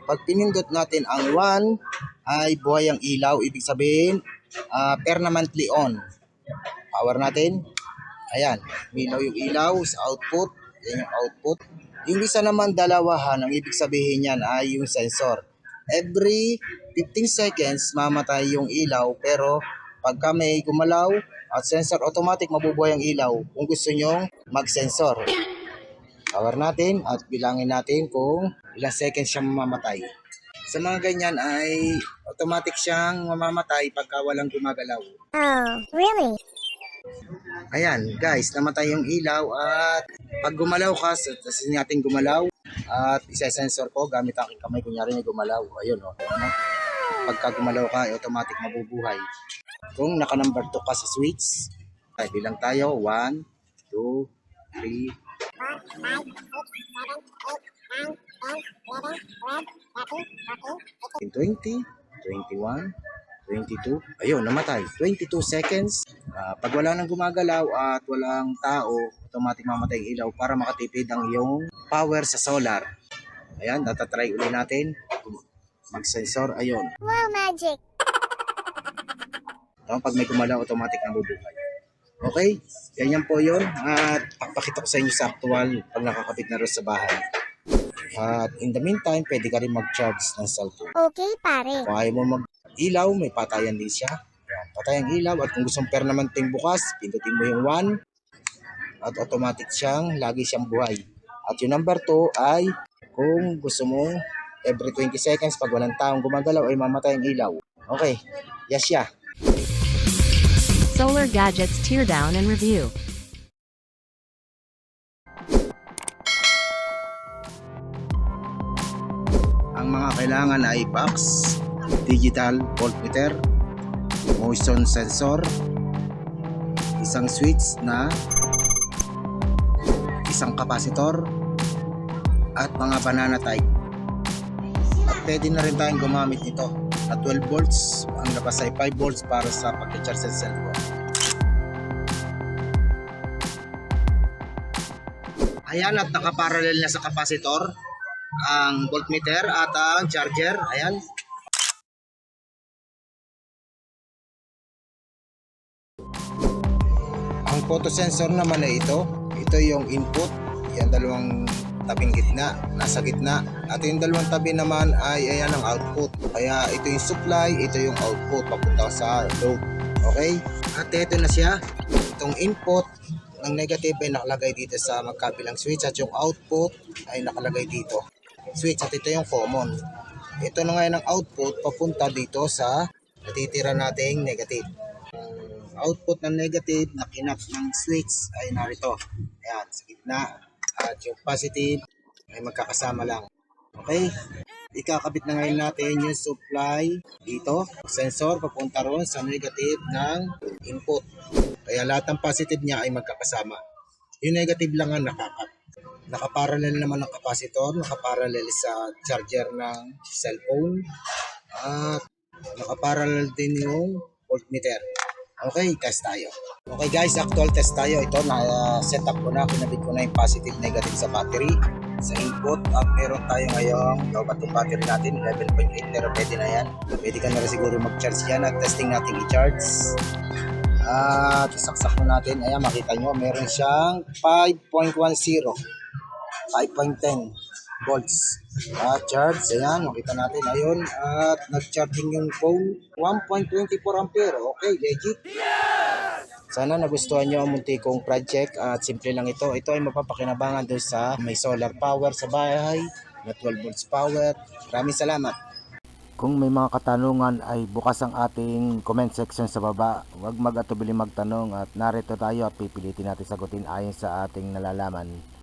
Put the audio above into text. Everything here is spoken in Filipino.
Pag pinindot natin ang 1 ay buhay ang ilaw. Ibig sabihin, permanently on. Power natin. Ayan, milaw yung ilaw sa output. Yan yung output. Yung isa naman dalawahan, ang ibig sabihin yan ay yung sensor. Every 15 seconds mamatay yung ilaw, pero pagka may gumalaw at sensor, automatic mabubuhay ang ilaw kung gusto nyong mag-sensor. Power natin at bilangin natin kung ilang seconds siya mamamatay. Sa mga ganyan ay automatic siyang mamamatay pagka walang gumagalaw. Oh, really? Ayan guys, namatay yung ilaw at pag gumalaw ka, tapos natin gumalaw at isa-sensor ko gamit ang aking kamay, kunyari may gumalaw. Ayun o. Pagka gumalaw ka, automatic mabubuhay. Kung naka-number 2 ka sa switch, ay bilang tayo, 1, 2, 3, 20, 21, 22. Ayun, namatay. 22 seconds. Pag wala nang gumagalaw at walang tao, automatic mamatay ang ilaw para makatipid ang iyong power sa solar. Ayan, tatatry ulit natin. Mag-sensor. Ayun. Wow, magic! Pag may gumalaw, automatic na bubuhay. Okay? Ganyan po yun. At pakita ko sa inyo sa actual pag nakakabit na rin sa bahay. At in the meantime, pwede ka rin mag-charge ng cellphone. Okay, pare. Kung ayaw mo mag-ilaw, may patayan din siya. Ayan, patayang ilaw. At kung gusto mong permanenteng bukas, pindutin mo yung 1. At automatic lagi siyang buhay. At yung number 2 ay kung gusto mo every 20 seconds pag walang taong gumagalaw ay mamatay ang ilaw. Okay, yes siya. Solar Gadgets Teardown and Review. Ang mga kailangan ay box, digital voltmeter, motion sensor, isang switch na isang kapasitor, at mga banana type. At pwede na rin tayong gumamit nito na 12 volts, ang labas ay 5 volts para sa pag-charge sa cellphone. Ayan, at nakaparallel na sa kapasitor ang voltmeter at ang charger. Ayan. Ang photosensor naman ay ito. Ito yung input. Yan dalawang tabing gitna, nasa gitna. At yung dalawang tabi naman ay ayan ang output. Kaya ito yung supply, ito yung output papunta sa load. Okay? At ito na siya. Itong input ng negative ay nakalagay dito sa magkabilang switch at yung output ay nakalagay dito. Switch at ito yung common. Ito na ngayon ang output papunta dito sa natitira nating negative. Output ng negative na kinap ng switch ay narito. Ayan, sa gitna. At yung positive ay magkakasama lang. Okay? Ikakabit na ngayon natin yung supply dito. Sensor papunta ron sa negative ng input. Kaya lahat ng positive niya ay magkakasama. Yung negative lang ang nakakat. Nakaparallel naman ang capacitor, nakaparallel sa charger ng cellphone, at nakaparallel din yung voltmeter. Okay, test tayo. Okay guys, actual test tayo. Ito, na-set up ko na, kinabit ko na yung positive negative sa battery, sa input. At meron tayo ngayong, itong battery natin, 11.8, pero pwede na yan. Pwede ka na rin siguro mag-charge yan at testing natin i-charge. At isaksak na natin. Ayan, makita nyo, meron siyang 5.10, 5.10 volts. At charge, ayan, makita natin. Ayun, at nag-charging yung phone. 1.24 ampere. Okay, legit. Sana nagustuhan nyo ang munti kong project. At simple lang ito. Ito ay mapapakinabangan doon sa may solar power sa bahay, na 12 volts power. Maraming salamat. Kung may mga katanungan ay bukas ang ating comment section sa baba. Huwag mag-atubili magtanong at narito tayo at pipilitin natin sagutin ayon sa ating nalalaman.